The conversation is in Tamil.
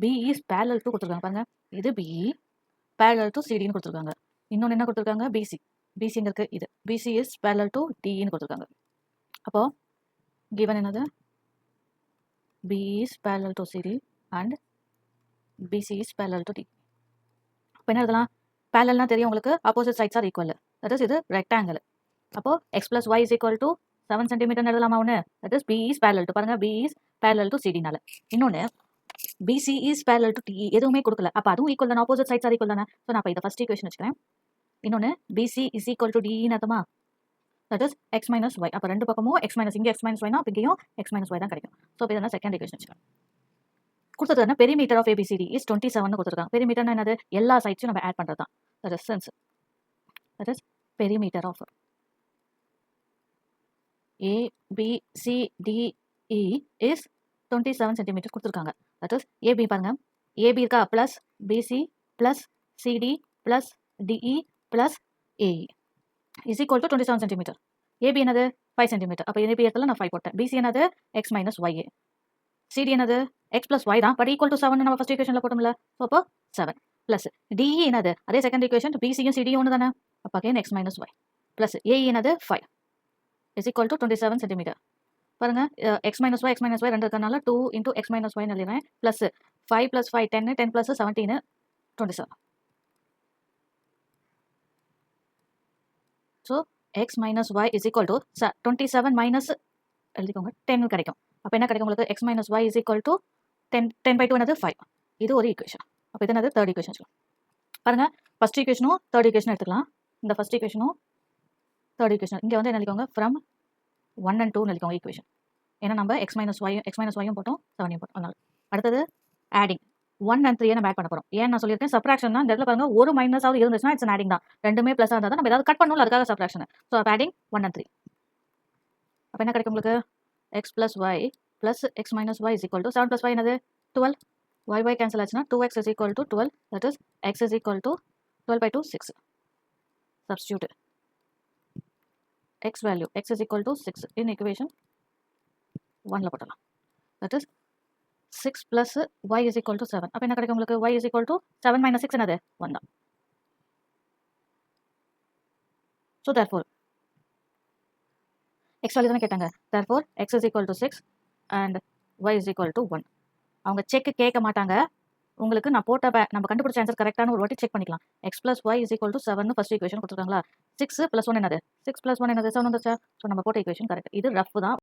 B is parallel to கொடுத்துருக்காங்க பாருங்க. இது B parallel to CD ன்னு கொடுத்துருக்காங்க. இன்னொன்று என்ன கொடுத்துருக்காங்க? BC. BC எங்க இருக்கு? இது. BC is parallel to D ன்னு கொடுத்துருக்காங்க. அப்போ given என்னது? B is parallel to CD and BC is parallel to D. அப்போ என்ன எழுதலாம்? parallelனா தெரியும் உங்களுக்கு, opposite sides are equal. that is இது rectangle. அப்போ x plus y is equal to 7 cm எழுதலாமா ஒன்று? that is B is parallel to, பாருங்க B is parallel to CD னால. இன்னொன்று BC is parallel to DE எதுவுமே கொடுக்கல. அப்போ அதுவும் ஈக்குவல் தானே, opposite sides are equal தானே. ஸோ நான் இப்போ இதை ஃபர்ஸ்ட் ஈக்குவேஷன் வச்சுக்கிறேன். இன்னொன்று BC is equal to DE அர்த்தமா, that is x minus y. அப்போ ரெண்டு பக்கமும் x minus, இங்கே x minus y னா இங்கேயும் x minus y தான் கிடைக்கும். ஸோ இப்போ இதெல்லாம் செகண்ட் ஈக்குவேஷன் வச்சுக்கிறேன். கொடுத்தது பெரிமீட்டர் ஆஃப் ABCD இஸ் 27 கொடுத்துருக்காங்க. பெரிமீட்டர்னா என்னது? எல்லா சைட்ஸும் நம்ம ஆட் பண்ணுறது தான். that is sense, that is perimeter of ABCDE is 27 cm கொடுத்துருக்காங்க. that is AB பாருங்க, AB இருக்கா, plus BC plus CD plus DE plus AE is equal to 27 cm. AB என்னது? 5 cm. அப்போ AB இடத்துல நான் 5 போட்டேன். BC என்னது? x minus YA. CD என்னது? x plus y தான், பட் ஈக்குவல் டு 7 நம்ம ஃபர்ஸ்ட் ஈக்குவேஷனில் போட்டோம்ல. ஸோ அப்போ 7 plus DE என்னது? அதே செகண்ட் ஈக்குவேஷன், BCயும் CDயும் ஒன்று தானே. அப்போ again x minus y plus AE என்னது? 5 is equal to 27 cm. பாருங்க, x minus y ரெண்டு இருக்கனால 2 into x minus y எழுதுறேன். Plus 5 plus 5 10, 10 plus 17 27. So x minus y is equal to 27 minus எழுதிக்கோங்க 10 கிடைக்கும். அப்போ என்ன கிடைக்கும் உங்களுக்கு? x minus y is equal to 10/2 என்னது? 5. இது ஒரு ஈக்குவேஷன். அப்போ இது என்னது? Third equation. பாருங்க, ஃபர்ஸ்ட் ஈக்குவேஷனும் தேர்ட் ஈக்குவேஷன் எடுத்துக்கலாம். இந்த ஃபர்ஸ்ட் ஈக்குவேஷனும் தேர்ட் ஈக்குவேஷன் இங்கே வந்து என்ன எழுதிக்கோங்க? ஃப்ரம் 1 and 2 எழுதிக்கோங்க ஈக்குவேஷன். ஏன்னா நம்ம x minus y போட்டோம், 7 போட்டோம். அதனால அடுத்தது ஆடிங் 1 and 3 நம்ம ஆட் பண்ண போகிறோம். ஏன் நான் சொல்லியிருக்கேன் சப்ராக்ஷன் தான். இந்த இடத்துல பாருங்க, ஒரு மைனஸாவது இருந்துச்சுன்னா இட்ஸ் ஆடிங் தான். ரெண்டுமே ப்ளஸ் இருந்தால் தான் நம்ம ஏதாவது கட் பண்ணணும், அதுக்காக சப்ராக்ஷன். So adding 1 and 3. அப்போ என்ன கிடைக்கும் உங்களுக்கு? x plus y plus x minus y is equal to 7 plus y என்னது? 12. y கேன்சல் ஆச்சுன்னா 2x is equal to 12. that is x is equal to 12/2 6. substitute x value, x is equal to 6 in equation 1ல போடலாம். that is 6 plus y is equal to 7. அப்போ என்ன கிடைக்கும் உங்களுக்கு? y is equal to 7 minus 6 என்னது? 1 தான். so therefore x value தானே கேட்டாங்க. therefore x is equal to 6 and y is equal to 1. அவங்க செக் கேட்க மாட்டாங்க. உங்களுக்கு நான் போட்ட நம்ம கண்டுபிடிச்ச ஆன்சர் கரெக்டான ஒரு வாட்டி செக் பண்ணிக்கலாம். x plus y is equal to 7 first equation கொடுத்துருக்காங்களா? 6 plus 1 என்னது? 6 plus 1 என்னது? 7 வந்துச்சா? ஸோ நம்ம போட்ட ஈக்குவேஷன் கரெக்ட். இது ரஃப் தான்.